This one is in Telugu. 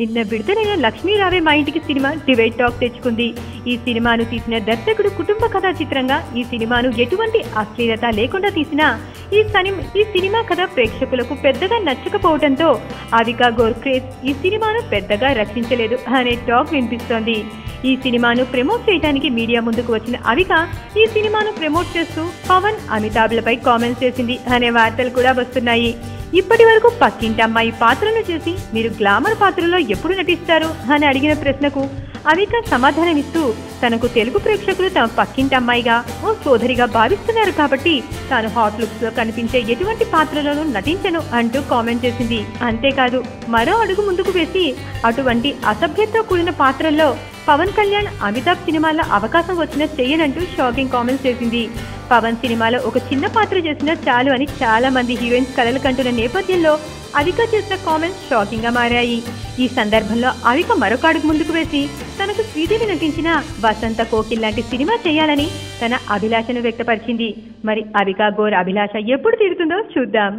నిన్న విడుదలైన లక్ష్మీ రావే మా ఇంటికి సినిమా డిబేట్ టాక్ తెచ్చుకుంది. ఈ సినిమాను తీసిన దర్శకుడు కుటుంబ కథా చిత్రంగా ఈ సినిమాను ఎటువంటి అశ్లీలత లేకుండా తీసినా ఈ సినిమా కథ ప్రేక్షకులకు పెద్దగా నచ్చకపోవడంతో అవికా గోర్ క్రేజ్ ఈ సినిమాను పెద్దగా రక్షించలేదు అనే టాక్ వినిపిస్తోంది. ఈ సినిమాను ప్రమోట్ చేయడానికి మీడియా ముందుకు వచ్చిన అవిక ఈ సినిమాను ప్రమోట్ చేస్తూ పవన్, అమితాబ్లపై కామెంట్స్ చేసింది అనే వార్తలు కూడా వస్తున్నాయి. ఇప్పటి వరకు పక్కింటి అమ్మాయి పాత్రను చేసి మీరు గ్లామర్ పాత్రలో ఎప్పుడు నటిస్తారు అని అడిగిన ప్రశ్నకు అవిక సమాధానమిస్తూ తనకు తెలుగు ప్రేక్షకులు తమ పక్కింటి అమ్మాయిగా ఓ సోదరిగా భావిస్తున్నారు కాబట్టి తాను హాట్ లుక్స్ లో కనిపించే ఎటువంటి పాత్రలను నటించను అంటూ కామెంట్ చేసింది. అంతేకాదు మరో అడుగు ముందుకు వేసి అటువంటి అసభ్యతతో కూడిన పాత్రల్లో పవన్ కళ్యాణ్, అమితాబ్ సినిమాలో అవకాశం వచ్చినా చెయ్యనంటూ షాకింగ్ కామెంట్స్ చేసింది. పవన్ సినిమాలో ఒక చిన్న పాత్ర చేసినా చాలు అని చాలా మంది హీరోయిన్స్ కలలు కంటున్న నేపథ్యంలో అవిక చేసిన కామెంట్స్ షాకింగ్ గా మారాయి. ఈ సందర్భంలో అవిక మరొక అడుగు ముందుకు వేసి తనకు శ్రీదేవి నటించిన వసంత కోకిల్ లాంటి సినిమా చేయాలని తన అభిలాషను వ్యక్తపరిచింది. మరి అవికా గోర్ అభిలాష ఎప్పుడు తీరుతుందో చూద్దాం.